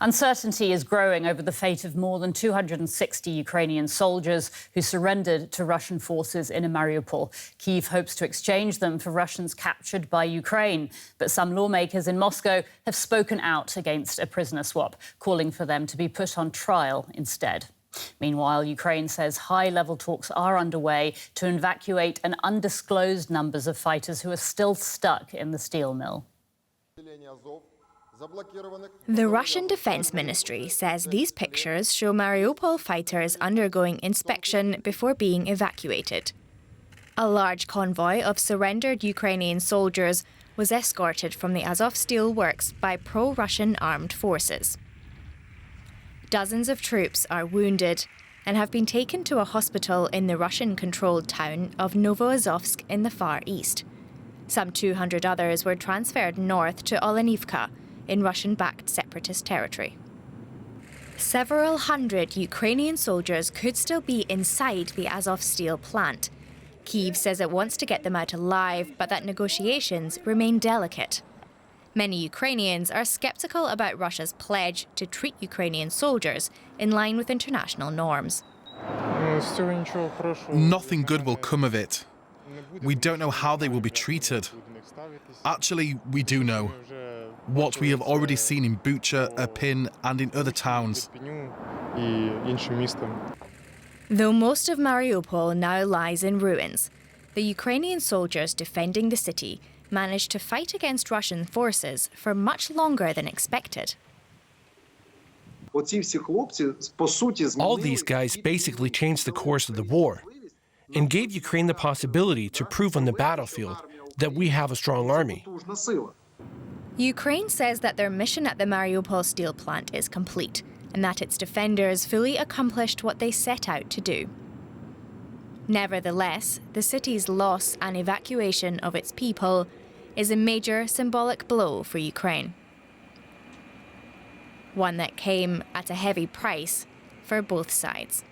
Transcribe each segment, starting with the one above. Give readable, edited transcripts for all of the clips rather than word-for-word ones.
Uncertainty is growing over the fate of more than 260 Ukrainian soldiers who surrendered to Russian forces in Mariupol. Kyiv hopes to exchange them for Russians captured by Ukraine. But some lawmakers in Moscow have spoken out against a prisoner swap, calling for them to be put on trial instead. Meanwhile, Ukraine says high-level talks are underway to evacuate an undisclosed numbers of fighters who are still stuck in the steel mill. The Russian Defense Ministry says these pictures show Mariupol fighters undergoing inspection before being evacuated. A large convoy of surrendered Ukrainian soldiers was escorted from the Azovstal works by pro-Russian armed forces. Dozens of troops are wounded and have been taken to a hospital in the Russian-controlled town of Novoazovsk in the Far East. Some 200 others were transferred north to Olenivka, in Russian-backed separatist territory. Several hundred Ukrainian soldiers could still be inside the Azovstal plant. Kyiv says it wants to get them out alive, but that negotiations remain delicate. Many Ukrainians are skeptical about Russia's pledge to treat Ukrainian soldiers in line with international norms. Nothing good will come of it. We don't know how they will be treated. Actually, we do know. What we have already seen in Bucha, Irpin and in other towns. Though most of Mariupol now lies in ruins, the Ukrainian soldiers defending the city managed to fight against Russian forces for much longer than expected. All these guys basically changed the course of the war and gave Ukraine the possibility to prove on the battlefield that we have a strong army. Ukraine says that their mission at the Mariupol steel plant is complete and that its defenders fully accomplished what they set out to do. Nevertheless, the city's loss and evacuation of its people is a major symbolic blow for Ukraine. One that came at a heavy price for both sides.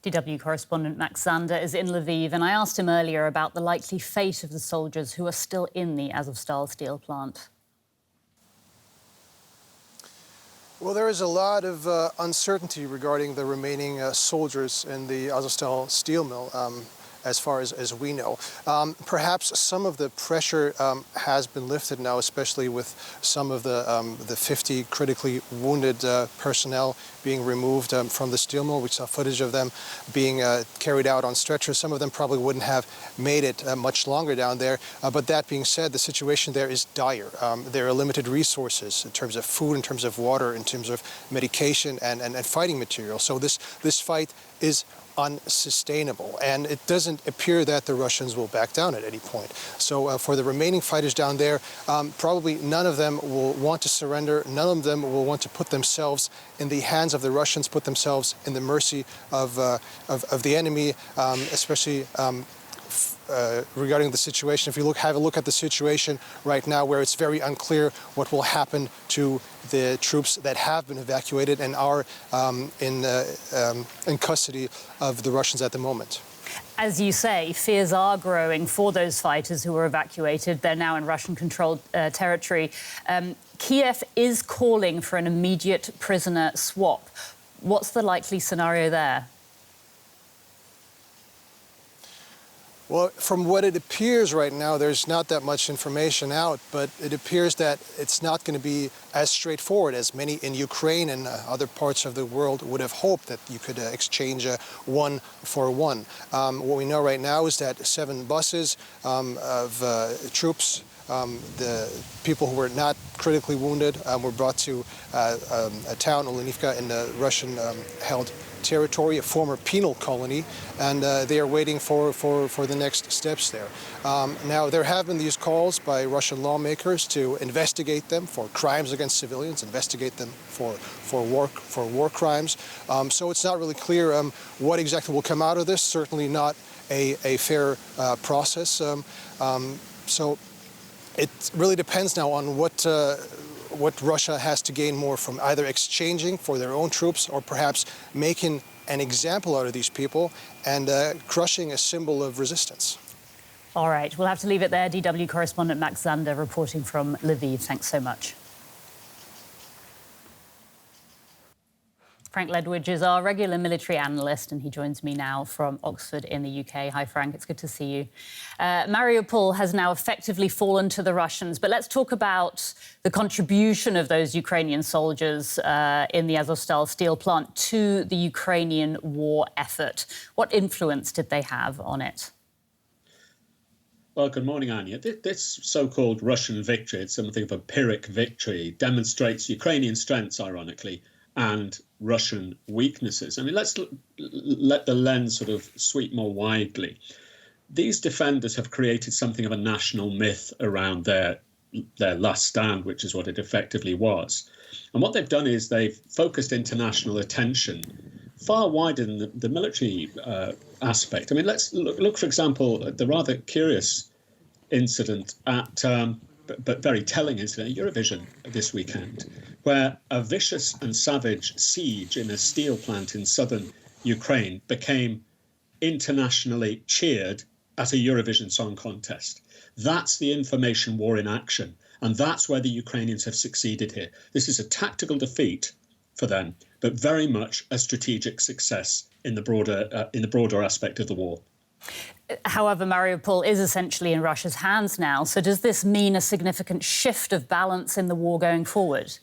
DW correspondent Max Zander is in Lviv, and I asked him earlier about the likely fate of the soldiers who are still in the Azovstal steel plant. Well, there is a lot of uncertainty regarding the remaining soldiers in the Azovstal steel mill, as far as we know. Perhaps some of the pressure has been lifted now, especially with some of the 50 critically wounded personnel being removed from the steel mill. We saw footage of them being carried out on stretchers. Some of them probably wouldn't have made it much longer down there. But that being said, the situation there is dire. There are limited resources in terms of food, in terms of water, in terms of medication and fighting material. So this fight is unsustainable, and it doesn't appear that the Russians will back down at any point. So for the remaining fighters down there, probably none of them will want to surrender. None of them will want to put themselves in the hands of the Russians, put themselves in the mercy of the enemy, especially regarding the situation. If you have a look at the situation right now, where it's very unclear what will happen to the troops that have been evacuated and are in custody of the Russians at the moment. As you say, fears are growing for those fighters who were evacuated. They're now in Russian-controlled territory. Kyiv is calling for an immediate prisoner swap. What's the likely scenario there? Well, from what it appears right now, there's not that much information out, but it appears that it's not going to be as straightforward as many in Ukraine and other parts of the world would have hoped, that you could exchange one for one. What we know right now is that 7 buses of troops, the people who were not critically wounded, were brought to a town, Olenivka, in the Russian-held territory, a former penal colony, and they are waiting for the next steps there. Now, there have been these calls by Russian lawmakers to investigate them for crimes against civilians, investigate them for war crimes. So it's not really clear what exactly will come out of this. Certainly not a fair process. So it really depends now on what Russia has to gain more from either exchanging for their own troops or perhaps making an example out of these people and crushing a symbol of resistance. All right, we'll have to leave it there. DW correspondent Max Zander reporting from Lviv. Thanks so much. Frank Ledwidge is our regular military analyst, and he joins me now from Oxford in the UK. Hi, Frank. It's good to see you. Mariupol has now effectively fallen to the Russians, but let's talk about the contribution of those Ukrainian soldiers in the Azovstal steel plant to the Ukrainian war effort. What influence did they have on it? Well, good morning, Anya. This so-called Russian victory, it's something of a Pyrrhic victory, demonstrates Ukrainian strengths, ironically, and Russian weaknesses. I mean, let's let the lens sort of sweep more widely. These defenders have created something of a national myth around their last stand, which is what it effectively was. And what they've done is they've focused international attention far wider than the military aspect. I mean, let's look, for example, at the rather curious incident but very telling incident at Eurovision this weekend, where a vicious and savage siege in a steel plant in southern Ukraine became internationally cheered at a Eurovision Song Contest. That's the information war in action, and that's where the Ukrainians have succeeded here. This is a tactical defeat for them, but very much a strategic success in the broader aspect of the war. However, Mariupol is essentially in Russia's hands now. So does this mean a significant shift of balance in the war going forward?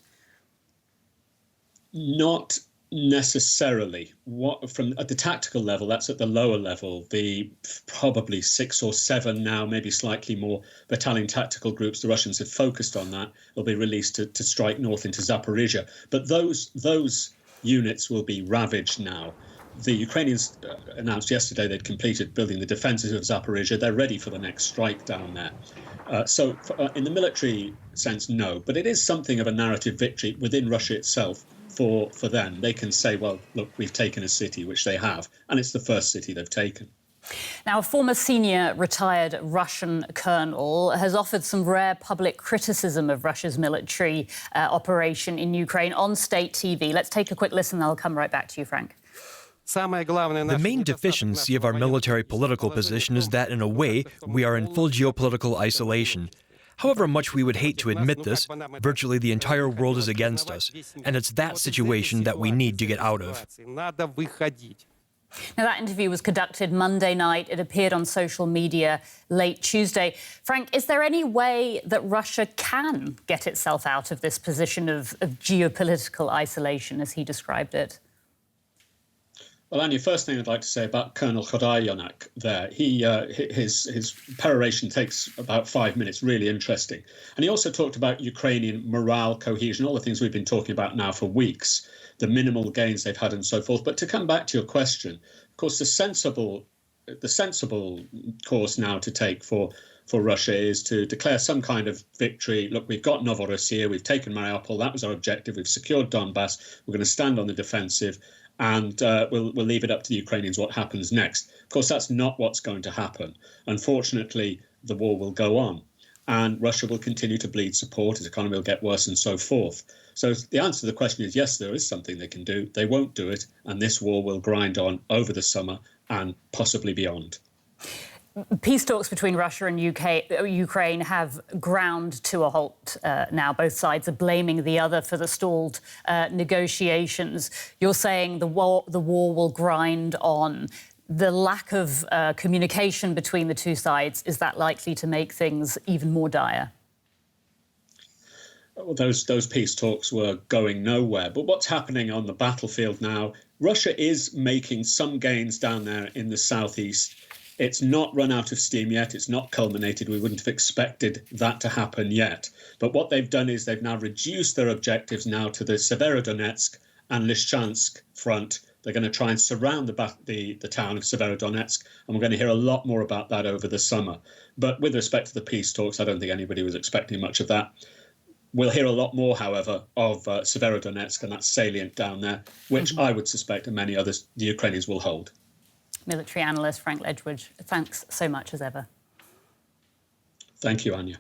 Not necessarily. At the tactical level, that's at the lower level. The probably 6 or 7 now, maybe slightly more battalion tactical groups, the Russians have focused on that, will be released to strike north into Zaporizhia. But those units will be ravaged now. The Ukrainians announced yesterday they'd completed building the defences of Zaporizhia. They're ready for the next strike down there. So in the military sense, no. But it is something of a narrative victory within Russia itself for them. They can say, well, look, we've taken a city, which they have, and it's the first city they've taken. Now, a former senior retired Russian colonel has offered some rare public criticism of Russia's military operation in Ukraine on state TV. Let's take a quick listen, and I'll come right back to you, Frank. The main deficiency of our military political position is that, in a way, we are in full geopolitical isolation. However much we would hate to admit this, virtually the entire world is against us, and it's that situation that we need to get out of. Now, that interview was conducted Monday night. It appeared on social media late Tuesday. Frank, is there any way that Russia can get itself out of this position of geopolitical isolation, as he described it? Well, Anya, first thing I'd like to say about Colonel Khodayanak there, his peroration takes about 5 minutes, really interesting. And he also talked about Ukrainian morale, cohesion, all the things we've been talking about now for weeks, the minimal gains they've had and so forth. But to come back to your question, of course, the sensible course now to take for Russia is to declare some kind of victory. Look, we've got Novoazovsk, we've taken Mariupol, that was our objective, we've secured Donbass, we're going to stand on the defensive, and we'll leave it up to the Ukrainians what happens next. Of course, that's not what's going to happen. Unfortunately, the war will go on, and Russia will continue to bleed support, its economy will get worse, and so forth. So the answer to the question is yes, there is something they can do. They won't do it, and this war will grind on over the summer and possibly beyond. Peace talks between Russia and Ukraine have ground to a halt now. Both sides are blaming the other for the stalled negotiations. You're saying the war will grind on. The lack of communication between the two sides, is that likely to make things even more dire? Well, those peace talks were going nowhere. But what's happening on the battlefield now, Russia is making some gains down there in the southeast. It's not run out of steam yet. It's not culminated. We wouldn't have expected that to happen yet. But what they've done is they've now reduced their objectives now to the Severodonetsk and Lysychansk front. They're going to try and surround the town of Severodonetsk, and we're going to hear a lot more about that over the summer. But with respect to the peace talks, I don't think anybody was expecting much of that. We'll hear a lot more, however, of Severodonetsk and that salient down there, which I would suspect and many others, the Ukrainians will hold. Military analyst Frank Ledwidge, thanks so much as ever. Thank you, Anya.